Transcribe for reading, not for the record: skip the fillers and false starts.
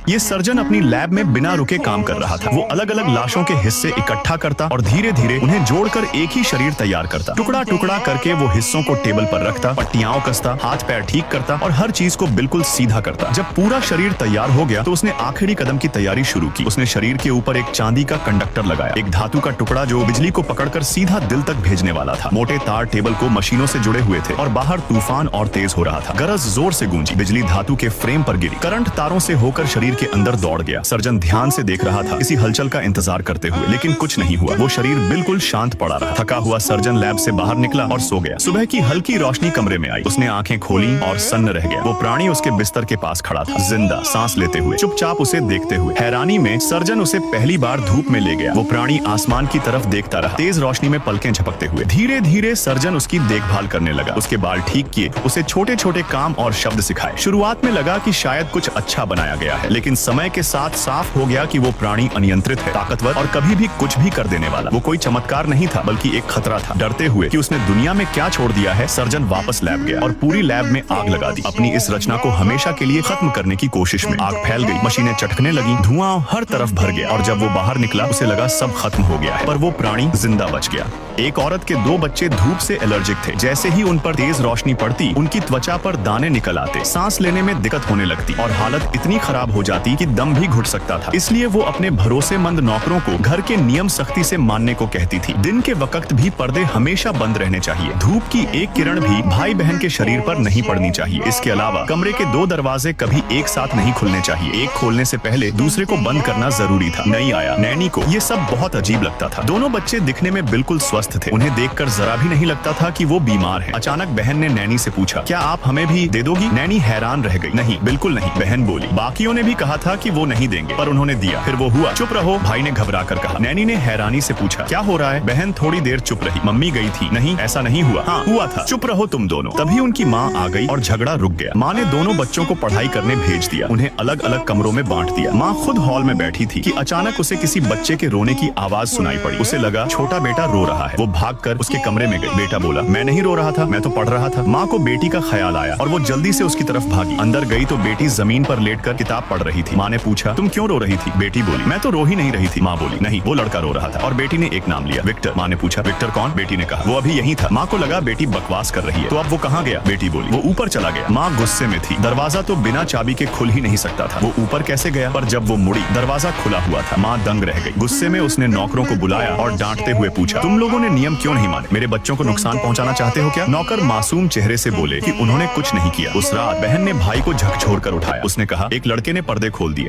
ये सर्जन अपनी लैब में बिना रुके काम कर रहा था। वो अलग अलग लाशों के हिस्से इकट्ठा करता और धीरे धीरे उन्हें जोड़कर एक ही शरीर तैयार करता। टुकड़ा टुकड़ा करके वो हिस्सों को टेबल पर रखता, पट्टियां कसता, हाथ पैर ठीक करता और हर चीज को बिल्कुल सीधा करता। जब पूरा शरीर तैयार हो गया तो उसने आखिरी कदम की तैयारी शुरू की। उसने शरीर के ऊपर एक चांदी का कंडक्टर लगाया, एक धातु का टुकड़ा जो बिजली को पकड़कर सीधा दिल तक भेजने वाला था। मोटे तार टेबल को मशीनों से जुड़े हुए थे और बाहर तूफान और तेज हो रहा था। गरज जोर से गूंजी, बिजली धातु के फ्रेम पर गिरी, करंट तारों से होकर शरीर के अंदर दौड़ गया। सर्जन ध्यान से देख रहा था, किसी हलचल का इंतजार करते हुए, लेकिन कुछ नहीं हुआ। वो शरीर बिल्कुल शांत पड़ा रहा। थका हुआ सर्जन लैब से बाहर निकला और सो गया। सुबह की हल्की रोशनी कमरे में आई। उसने आंखें खोली और सन्न रह गया। वो प्राणी उसके बिस्तर के पास खड़ा था, जिंदा, सांस लेते हुए, चुपचाप उसे देखते हुए। हैरानी में सर्जन उसे पहली बार धूप में ले गया। वो प्राणी आसमान की तरफ देखता रहा, तेज रोशनी में पलकें झपकते हुए। धीरे धीरे सर्जन उसकी देखभाल करने लगा, उसके बाल ठीक किए, उसे छोटे छोटे काम और शब्द सिखाए। शुरुआत में लगा कि शायद कुछ अच्छा बनाया गया है, लेकिन समय के साथ साफ हो गया कि वो प्राणी अनियंत्रित है, ताकतवर और कभी भी कुछ भी कर देने वाला। वो कोई चमत्कार नहीं था, बल्कि एक खतरा था। डरते हुए कि उसने दुनिया में क्या छोड़ दिया है, सर्जन वापस लैब गया और पूरी लैब में आग लगा दी। अपनी इस रचना को हमेशा के लिए खत्म करने की कोशिश में आग फैल गई, मशीनें चटकने लगी, धुआं हर तरफ भर गया और जब वो बाहर निकला उसे लगा सब खत्म हो गया है, पर वो प्राणी जिंदा बच गया। एक औरत के 2 बच्चे धूप से एलर्जिक थे। जैसे ही उन पर तेज रोशनी पड़ती, उनकी त्वचा पर दाने निकल आते, सांस लेने में दिक्कत होने लगती और हालत इतनी खराब हो जाती कि दम भी घुट सकता था। इसलिए वो अपने भरोसेमंद नौकरों को घर के नियम सख्ती से मानने को कहती थी। दिन के वक्त भी पर्दे हमेशा बंद रहने चाहिए। धूप की एक किरण भी भाई बहन के शरीर पर नहीं पड़नी चाहिए। इसके अलावा कमरे के 2 दरवाजे कभी एक साथ नहीं खुलने चाहिए। एक खोलने से पहले दूसरे को बंद करना जरूरी था। नई आया नैनी को ये सब बहुत अजीब लगता था। दोनों बच्चे दिखने में बिल्कुल स्वस्थ थे। उन्हें देखकर जरा भी नहीं लगता था कि वो बीमार हैं। अचानक बहन ने नैनी से पूछा, क्या आप हमें भी दे दोगी? नैनी हैरान रह गई। नहीं, बिल्कुल नहीं, बहन बोली। बाकियों ने भी कहा था कि वो नहीं देंगे, पर उन्होंने दिया। फिर वो हुआ। चुप रहो, भाई ने घबरा कर कहा। नैनी ने हैरानी से पूछा, क्या हो रहा है? बहन थोड़ी देर चुप रही। मम्मी गई थी। नहीं, ऐसा नहीं हुआ। हाँ, हुआ था। चुप रहो तुम दोनों। तभी उनकी माँ आ गई और झगड़ा रुक गया। माँ ने दोनों बच्चों को पढ़ाई करने भेज दिया, उन्हें अलग अलग कमरों में बांट दिया। माँ खुद हॉल में बैठी थी कि अचानक उसे किसी बच्चे के रोने की आवाज सुनाई पड़ी। उसे लगा छोटा बेटा रो रहा है। वो भागकर उसके कमरे में गई। बेटा बोला, मैं नहीं रो रहा था, मैं तो पढ़ रहा था। माँ को बेटी का ख्याल आया और वो जल्दी से उसकी तरफ भागी। अंदर गई तो बेटी जमीन पर लेटकर किताब पढ़ रही थी। माँ ने पूछा, तुम क्यों रो रही थी? बेटी बोली, मैं तो रो ही नहीं रही थी। माँ बोली, नहीं, वो लड़का रो रहा था। और बेटी ने एक नाम लिया, विक्टर। माँ ने पूछा, विक्टर कौन? बेटी ने कहा, वो अभी यही था। माँ को लगा बेटी बकवास कर रही है। तो अब वो कहाँ गया? बेटी बोली, वो ऊपर चला गया। माँ गुस्से में थी। दरवाजा तो बिना चाबी के खुल ही नहीं सकता था। वो ऊपर कैसे गया? पर जब वो मुड़ी, दरवाजा खुला हुआ था। माँ दंग रह गई। गुस्से में उसने नौकरों को बुलाया और डांटते हुए पूछा, तुम लोगों ने नियम क्यों नहीं माने? मेरे बच्चों को नुकसान पहुंचाना चाहते हो क्या? नौकर मासूम चेहरे से बोले कि उन्होंने कुछ नहीं किया। उस रात बहन ने भाई को झकझोर कर उठाया। उसने कहा, एक लड़के ने पर्दे खोल दिए।